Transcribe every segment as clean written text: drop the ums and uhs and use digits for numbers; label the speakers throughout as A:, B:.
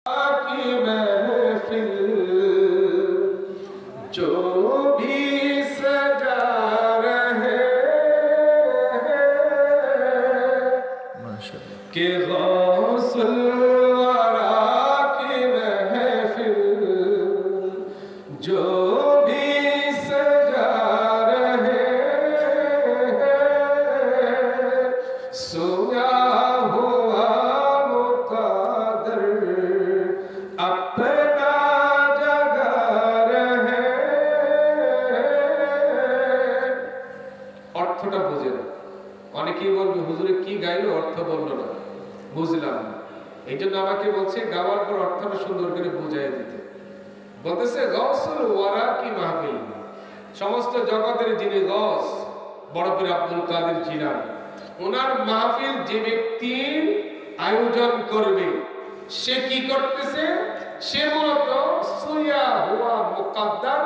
A: की महफिल जो भी सजा रहे कि गौसुल वरा की महफिल जो भी सजा रहे सोया हुआ मुक़द्दर अपना जगा रहे। অর্থটা বুঝে না, অনেকেই বলবে হুজুরে কি গাইলো অর্থ বললো না, বুঝলাম না। এই জন্য আমাকে বলছে গাওয়ার পর অর্থটা সুন্দর করে বুঝাই দিতে। বলতেছে গৌসুল ওয়ারা কি মাহফিল, সমস্ত জগতের যিনি গৌস বড় পীর আব্দুল কাদের জিলানী, ওনার মাহফিল যে ব্যক্তি আয়োজন করবে সে কি করতেছে, সে মূলত সুয়া হুয়া মুকদ্দার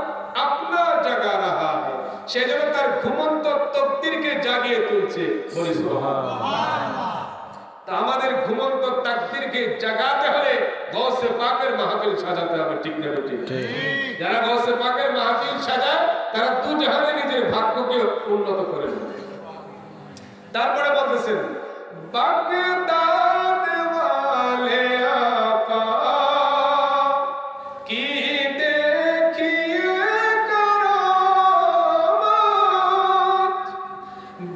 A: আপনা জাগা রাহা है, সে যেন তার ঘুমন্ত তকদিরকে জাগিয়ে তুলছে। বলি সুবহানাল্লাহ। তা আমাদের ঘুমন্ত তাকদীরকে জাগাতে হলে গৌসে পাকের মাহফিল সাজাতে হবে, ঠিক না ঠিক? যারা গৌসে পাকের মাহফিল সাজায় তারা দু জাহানে নিজের ভাগ্যকে উন্নত করে নেবে। তারপরে বলতেছেন বাগদাদ ওয়ালে আকা কি দেখিয়ে কারামত,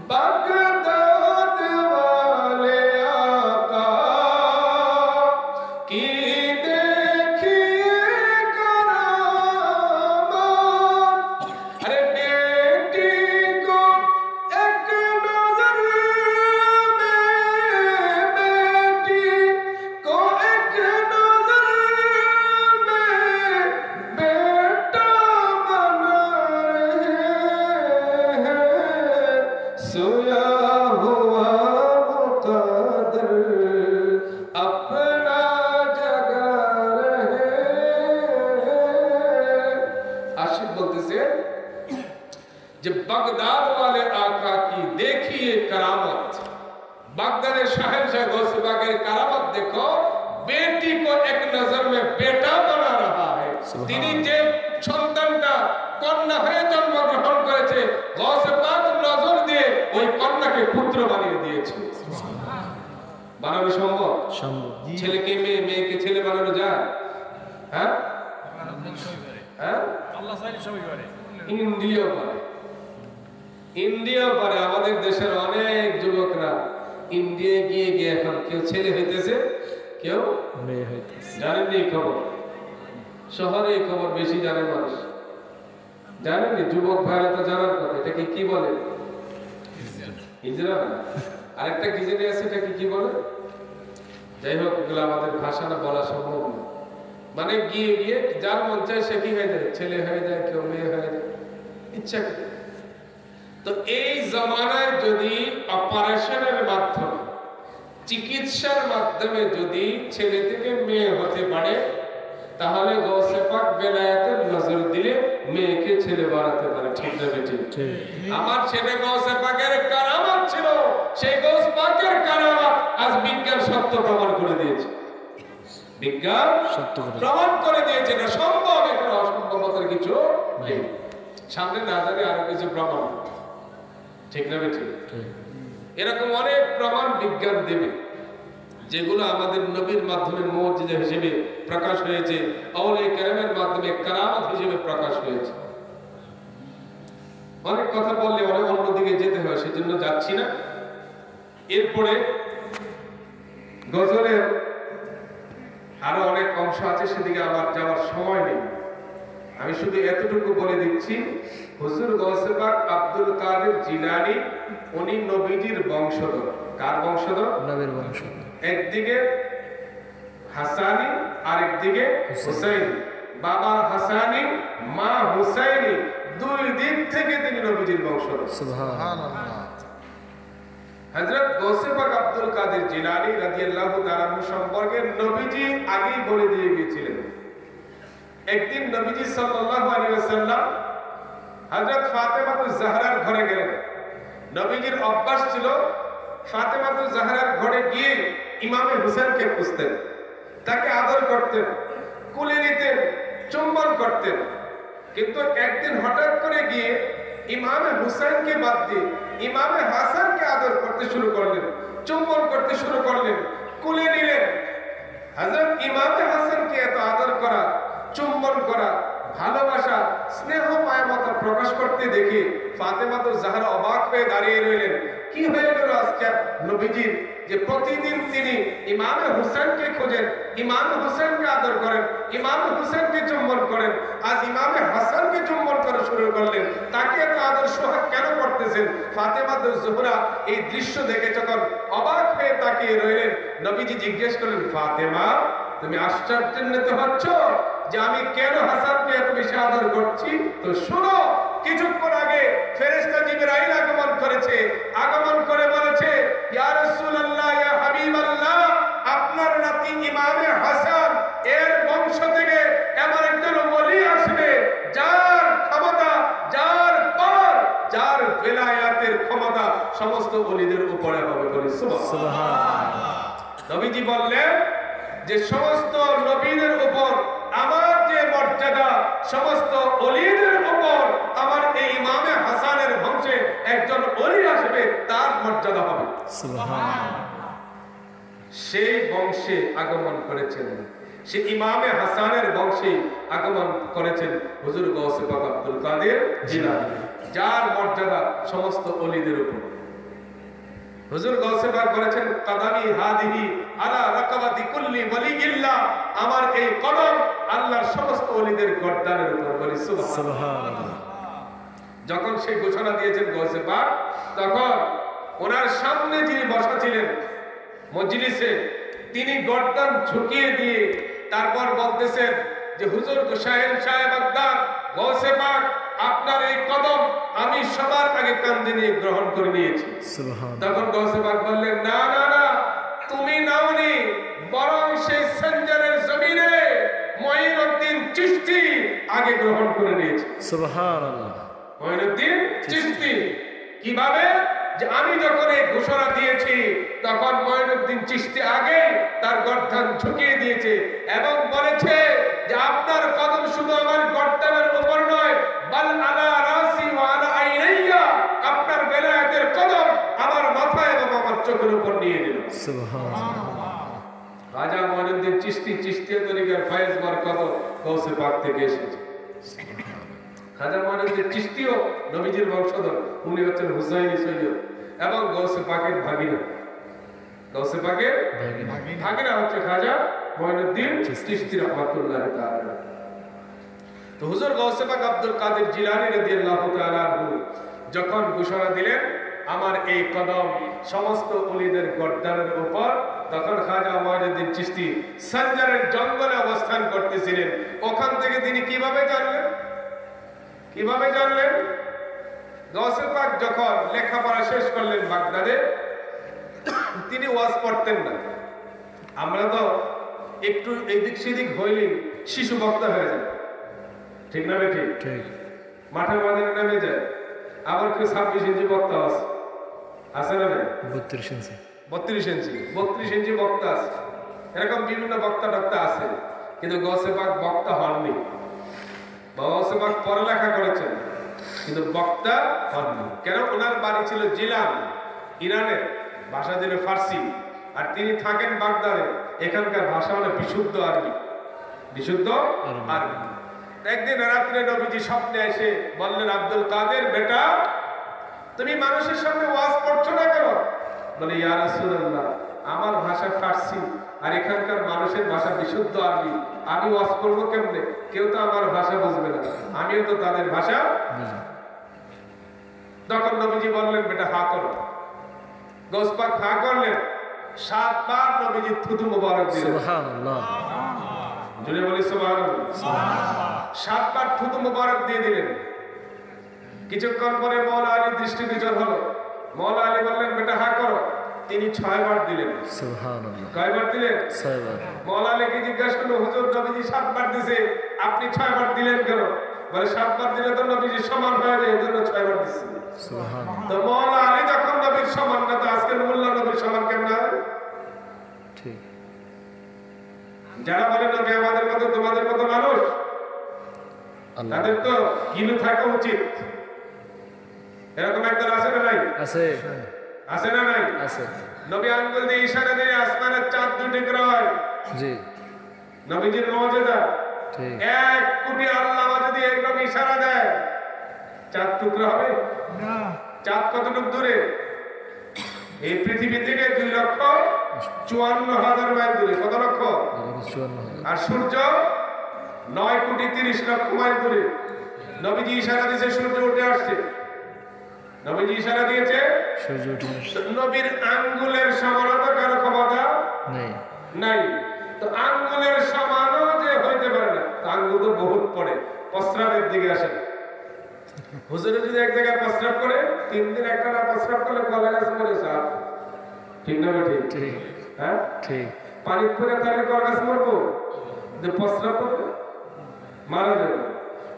A: বাগদাদ ওয়ালে আকা কি দেখিয়ে কারামত। अरे बेटी को एक नजर में, बेटी को एक नजर में बेटा बना रहे हैं, सोया हुआ मुक़द्दर अपना जगा रहे। आशिक बोलते যে বাগদাদ वाले आका की देखिए करामत, বাগদাদের শাহেনशाह गौस पाक करामत देखो, बेटी को एक नजर में बेटा बना रहा है। তিনি যে সন্তানটা কন্যা হয়ে জন্মগ্রহণ করেছে গৌস পাক নজর দিয়ে ওই কন্যাকে পুত্র বানিয়ে দিয়েছে। বানানো সম্ভব? সম্ভব। ছেলেকে মেয়ে, মেয়েকে ছেলে বানানো যায়? হ্যাঁ হ্যাঁ, আল্লাহ চাইলে সবই পারে। ইন্ডিয়া পারে, ইন্ডিয়া পারে। আমাদের দেশের অনেক যুবকরা ইন্ডিয়া গিয়ে গিয়ে এখন কেউ ছেলে হইতেছে কেউ মেয়ে হইতেছে। জানেননি এই খবর? শহরে এই খবর বেশি জানে মানুষ, জানেননি? যুবক ভাইরা তো জানার কথা। এটাকে কি বলে? হিজরা না, আরেকটা কি জানি আছে, এটাকে কি বলে? যাই হোক, এগুলো আমাদের ভাষা না বলা সম্ভব না। মানে গিয়ে গিয়ে যার মন চায় সে কি হয়ে যায়, ছেলে হয়ে যায়, কেউ মেয়ে হয়ে যায়, ইচ্ছা করে। তো এই জমানায় যদি অপারেশনের মাধ্যমে, চিকিৎসার মাধ্যমে যদি ছেলে থেকে মেয়ে হতে পারে, তাহলে গৌসে পাক বেলায়েতের নজর দিলে মেয়েকে ছেলে বানাতে পারে, ঠিক না বেঠিক? আমার ছেলে গৌসে পাকের কারামত ছিল, সেই গৌস পাকের কারামত আজ বিজ্ঞান সত্য প্রমাণ করে দিয়েছে। বিজ্ঞান সত্য প্রমাণ করে দিয়েছে এটা সম্ভব, এখানে অসম্ভবতার কিছু নেই। সামনে না জানি আরো কিছু প্রমাণ, ঠিক না বেঠিক? এরকম অনেক প্রমাণ বিজ্ঞান দেবে, যেগুলো আমাদের নবীর মাধ্যমে মুজিজা হিসেবে প্রকাশ হয়েছে, আউলিয়া কেরামের মাধ্যমে কারামত হিসেবে প্রকাশ হয়েছে। অনেক কথা বললে অনেক অন্যদিকে যেতে হয়, সেজন্য যাচ্ছি না। এরপরে গজলের আরো অনেক অংশ আছে, সেদিকে আমার যাওয়ার সময় নেই। আমি শুধু এতটুকু বলে দিচ্ছি, হুজুর গৌসে পাক আব্দুল কাদের জিলানী উনি নবীজির বংশধর। কার বংশধর? নবীর বংশধর। একদিকে হাসানি আর একদিকে হুসাইনি, বাবা হাসানি মা হুসাইনি, দুই দিক থেকে তিনি নবীজির বংশধর। সুবহানাল্লাহ। হযরত গৌসে পাক আব্দুল কাদের জিলানী রাদিয়াল্লাহু তাআলা সম্পর্কে নবীজি আগেই বলে দিয়ে গিয়েছিলেন। একদিন নবীজি সাল্লাল্লাহু আলাইহি ওয়াসাল্লাম হযরত ফাতেমাতুজ জাহরার ঘরে গেলেন। নবীজির অভ্যাস ছিল ফাতেমাতুজ জাহরার ঘরে গিয়ে ইমামে হুসেনকে খুঁজতেন। তাকে আদর করতেন, কুলে নিতেন, চুম্বন করতেন। কিন্তু একদিন হঠাৎ করে গিয়ে ইমামে হুসাইনকে বাদ দিয়ে ইমামে হাসানকে আদর করতে শুরু করলেন, চুম্বন করতে শুরু করলেন, কুলে নিলেন। হযরত ইমামে হাসানকে এত আদর করা, চুম্বন করা, ভালোবাসা, স্নেহ মায়ামতা প্রকাশ করতে দেখে ফাতেমা তো জাহরা অবাক হয়ে দাঁড়িয়ে রইলেন। কি হয়ে গেল আজকে নবীজির যে প্রতিদিন তিনি ইমামে হুসেনকে খোঁজেন, ইমামে হুসেনকে আদর করেন, ইমামে হুসেনকে চুম্বন করেন, আজ ইমামে হাসানকে চুম্বন করা শুরু করলেন, তাকে এত আদর সোহাগ কেন করতেছেন? ফাতেমা তো জোহরা এই দৃশ্য দেখে যখন অবাক হয়ে তাকিয়ে রইলেন, নবীজি জিজ্ঞেস করলেন, ফাতেমা তুমি আশ্চর্যান্বিত হচ্ছ যে আমি কেন হাসানকে এত বেশি আদর করছি? তো শোনো, কিছুক্ষণ আগে ফেরেশতা জিবরাইল আগমন করেছে, আগমন করে বলেছে, ইয়া রাসূলুল্লাহ, ইয়া হাবিবাল্লাহ, আপনার নাতি ইমামে হাসান এর বংশ থেকে এমন একজন ওলি আসবে যার ক্ষমতা, যার পর, যার বেলায়াতের ক্ষমতা সমস্ত ওলিদের উপরে হবে। বলি সুবহানাল্লাহ। নবীজি বললেন যে সমস্ত নবীদের উপর আমার যে মর্যাদা, সমস্ত ওলিদের উপর আমার এই ইমামে হাসানের বংশে একজন ওলি আসবে, তার মর্যাদা হবে। সুবহানাল্লাহ। সেই বংশে আগমন করেছেন, সে ইমামে হাসানের বংশে আগমন করেছেন হুজুর গৌসে পাক আব্দুল কাদের জিলানী, যার মর্যাদা সমস্ত ওলিদের উপর। হুজুর গৌসে পাক বলেছেন, কাদামি হাদিহি আলা রাকাবাতি কুল্লি ওয়ালিল্লাহ, আমার এই কদম আল্লাহর সমস্ত ওলিদের গর্দানের উপর। বলি সুবহানাল্লাহ। যখন সেই ঘোষণা দিয়েছেন গৌসে পাক, তখন ওনার সামনে যিনি বসা ছিলেন মজলিসে, তিনি গর্দান ঝুঁকিয়ে দিয়ে তারপর বলতেছেন যে হুজুর গোসাইন সাহেব আকবর গৌসে পাক, আপনার এই কদম আমি সবার আগে কাঁধে নিয়ে গ্রহণ করে নিয়েছি। তখন গৌসে পাক বললেন, না না না, তুমি নাওনি, বরং সেই সঞ্জারের জমিনে মঈনুদ্দিন চিশতি আগে গ্রহণ করে নিয়েছে। সুবহানাল্লাহ। মঈনুদ্দিন চিশতি কিভাবে? যে আমি যখন এই ঘোষণা দিয়েছি তখন মঈনুদ্দিন চিশতি আগে তার গর্দান ঝুঁকিয়ে দিয়েছে এবং বলেছে যে আপনার কদম শুধু আমার গর্দানের উপর নয়, বাল আলা রাসি ওয়া আলা আইনাইয়া, আপনার বেলায়েতের কদম আমার মাথায় এবং আমার চোখের উপর নিয়ে নিল। সুবহানাল্লাহ। রাজা মঈনুদ্দিন চিশতি, চিশতিয়া তরিকার ফয়েজ বরকত গৌসে পাক থেকে এসেছে। খাজা মঈনুদ্দিন চিশতিও নবীজির বংশধর, উনি হচ্ছেন হুসাইনি সৈয়দ এবং গৌসে পাকের ভাগিনা। গৌসে পাকের ভাগিনা হচ্ছে খাজা মঈনুদ্দিন চিশতি রাহমাতুল্লাহ তাআলা। তো হুজুর গৌসে পাক আব্দুল কাদের জিলানী রাদিয়াল্লাহু তাআলা আনহু যখন ঘোষণা দিলেন আমার এই কদম সমস্ত ওলিদের গর্দানের উপর, তখন খাজা মঈনুদ্দিন চিশতি সঞ্জারের জঙ্গলে অবস্থান করতেছিলেন। ওখান থেকে তিনি কিভাবে জানলেন? কিভাবে জানলেন? গৌসে পাক যখন লেখাপড়া শেষ করলেন বাগদাদে, তিনি ওয়াজ পড়তেন না। আমরা তো একটু এদিক সেদিক হইলে শিশু বক্তা হয়ে যায়, ঠিক না বেঠিক? ঠিক। মাঠে ময়দানে নেমে যায়। আবার কেউ 26 ইঞ্চি বক্তা আছে না? 32 ইঞ্চি 32 ইঞ্চি বক্তা আছে, এরকম বিভিন্ন বক্তা টক্তা আছে। কিন্তু গৌসে পাক বক্তা হননি। গৌসে পাক পড়ালেখা করেছেন কিন্তু বক্তা হননি। কেন? ওনার বাড়ি ছিল জিলান, ইরানের ভাষা ছিল ফার্সি, আর তিনি থাকেন বাগদাদে। এখানকার ভাষা হলো বিশুদ্ধ আরবি, বিশুদ্ধ আরবি। একদিন রাত্রে নবীজি স্বপ্নে এসে বললেন, আব্দুল কাদের বেটা, তুমি মানুষের সামনে ওয়াজ করছো না কেন? বলে, ইয়া রাসূলুল্লাহ, আমার ভাষা ফার্সি আর এখানকার মানুষের ভাষা বিশুদ্ধ আরবি, আমি ওয়াজ করবো কেমনে? কেউ তো আমার ভাষা বুঝবে না, আমিও তো তাদের ভাষা। তখন নবীজি বললেন, বেটা হা করো। গৌস পাক হা করলেন। 7 বার নবীজি থুতু মুবারক দিলেন। সুবহানাল্লাহ। জুড়ে বলি সুবহানাল্লাহ। 7 বার থুতু মুবারক দিয়ে দিলেন। কিছুক্ষণ পরে মওলা আলী দৃষ্টিগোচর হলো। মওলা আলী বললেন, বেটা হা করো। তিনি 6 বার দিলেন। সুবহানাল্লাহ। কয়বার দিলেন? 6 বার। মওলা আলীকে জিজ্ঞাসা করলো, হুজুর নবীজি 7 বার দিয়েছে, আপনি 6 বার দিলেন কেন? বলে, 7 বার দিলে তো নবীজি সমান হয়ে যায়, এজন্য 6 বার দিছি। সুবহানাল্লাহ। তো মওলা আলী যখন নবীর সমান না, তো আজকের মোল্লা নবীর সমান কেমন হবে? ঠিক। যারা বলে নবী আমাদের মতো তোমাদের মতো মানুষ, তাদের তো গিলু থাকা উচিত। এরকম একদল আছে না নাই? আছে। আছে না নাই? আছে। নবী আঙ্গুল দিয়ে ইশারা দিয়ে আসমানের চাঁদ দুটি হয়। জি। নবীজির মর্যাদা ঠিক। 1 কোটি আল্লাহ যদি একদম ইশারা দেয় চাঁদ টুকরা হবে না। চাঁদ কতটুক দূরে? এই পৃথিবী থেকে 2,54,000 মাইল দূরে। কত লক্ষ? 54,000। আর সূর্য 9,30,00,000 মাইল দূরে। নবীজি ইশারা দিয়েছে সূর্য উঠে আসছে। নবীজি ইশারা দিয়েছে সূর্য উঠে আসছে। নবীর আঙ্গুলের সমানতা কারো ক্ষমতা নেই নাই। তো আঙ্গুলের সমানও যে হইতে পারে না, আঙ্গুল তো বহুত পড়ে। প্রস্রাবের দিকে আসে। হুজুরে যদি এক জায়গায় প্রস্রাব করে 3 দিন একটা না প্রস্রাব করলে গলা গাছ মরে সাপ। ঠিক না ঠিক? ঠিক। হ্যাঁ ঠিক। পানি পরে তাহলে গলা গাছ মরবো, যে প্রস্রাব করবে মারা যাবে।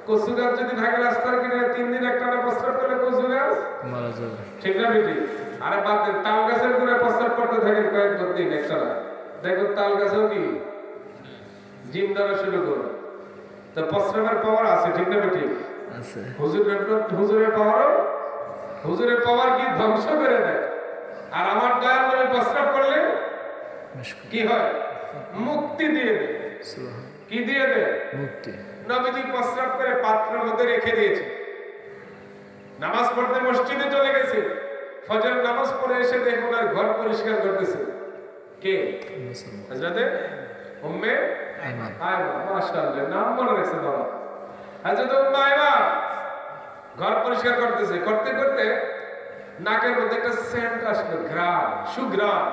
A: কচু গাছ যদি থাকে রাস্তার কিনারে 3 দিন একটা না প্রস্রাব করলে কচু গাছ মারা যাবে। ঠিক না ঠিক? আরে বাদ দেন, তাল গাছের গোড়ায় প্রস্রাব করতে থাকেন কয়েক দিন একটা, দেখো তাল গাছেও কি জিম দ্বারা শুরু করো। তো প্রস্রাবের পাওয়ার আছে। ঠিক না ঠিক? আছে। হুজুরের পাওয়ার কি ধ্বংস করে দেয়। আর আমার দয়াল নবী প্রস্রাব করলে কি হয়? মুক্তি দিয়ে দেয়। কি দিয়ে দেয়? মুক্তি। নবীজি প্রস্রাব করে পাত্রের মধ্যে রেখে দিয়েছে। নামাজ পড়তে মসজিদে চলে গেছে। ফজর নামাজ পড়ে এসে দেখুন আর ঘর পরিষ্কার করতেছে কে? হযরতে উম্মে আয়মান। মাশাআল্লাহ, নাম মনে রাখছে বাবা। হযরত উম্মে আয়মান ঘর পরিষ্কার করতেছে। করতে করতে নাকের মধ্যে একটা সেন্ট আসলো, ঘ্রাণ, সুঘ্রাণ।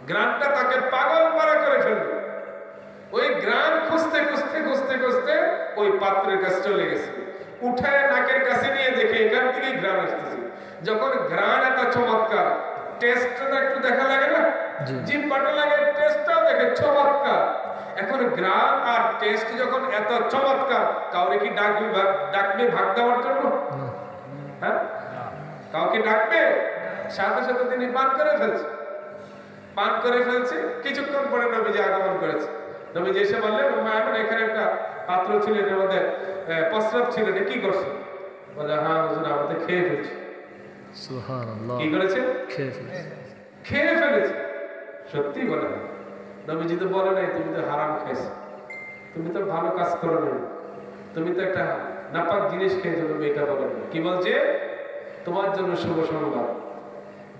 A: ঘ্রাণটা তাকে পাগল পারা করে ফেললো। ওই ঘ্রাণ খুঁজতে খুঁজতে খুঁজতে খুঁজতে ওই পাত্রের কাছে চলে গেছে। উঠায় নাকের কাছে নিয়ে দেখে এখান থেকেই ঘ্রাণ আসতেছে। যখন ঘ্রাণ এত চমৎকার, টেস্টটা একটু দেখা লাগে না? জিহ্বাটা লাগে, টেস্টটাও দেখে চমৎকার। এখন ঘ্রাণ আর টেস্ট যখন এত চমৎকার, কাউরে কি ডাকবে ভাগ দেওয়ার জন্য? হ্যাঁ, কাউকে ডাকবে? সাথে সাথে তিনি পান করে ফেলছে। কিছুক্ষণ পরে নবীজি আগমন করেছে। নবীজি এসে বললেন, উম্মে আয়মান এখানে একটা পাত্র ছিল, এর মধ্যে প্রস্রাব ছিল, এটা কি করছে? বলে, হ্যাঁ হুজুর, আমাদের খেয়ে ফেলছে। সুবহানাল্লাহ। কি করেছে? খেয়ে ফেলেছে। সত্যি বলে? নবীজি তো বলে নাই তুমি তো হারাম খাইছো, তুমি তো ভালো কাজ করো না, তুমি তো একটা নাপাক জিনিস খেয়েছো। তুমি এটা বলে না। কি বলছে? তোমার জন্য শুভ সংবাদ,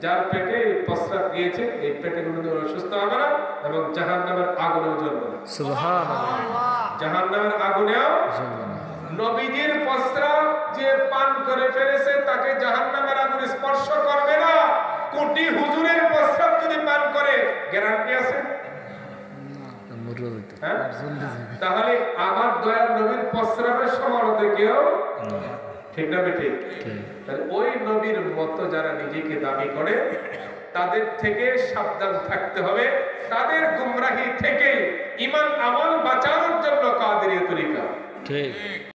A: যার পেটে প্রস্রাব গিয়েছে এই পেটে কোনোদিন অসুস্থ হবে না এবং জাহান্নামের আগুনেও জ্বলবে না। সুবহানাল্লাহ। জাহান্নামের আগুনেও জ্বলবে না। নবীজির প্রস্রাব যে পান করে ফেলেছে তাকে জাহান্নামের আগুন স্পর্শ করবে না। কোটি হুজুরের প্রস্রাব যদি পান করে গ্যারান্টি আছে? তাহলে আমার দয়াল নবীর প্রস্রাবের সমানতে কেউ ঠিক না ঠিক? তাহলে ওই নবীর মতো যারা নিজেকে দাবি করে তাদের থেকে সাবধান থাকতে হবে। তাদের গুমরাহি থেকে ঈমান আমল বাঁচানোর জন্য কাদেরিয়া তরিকা ঠিক।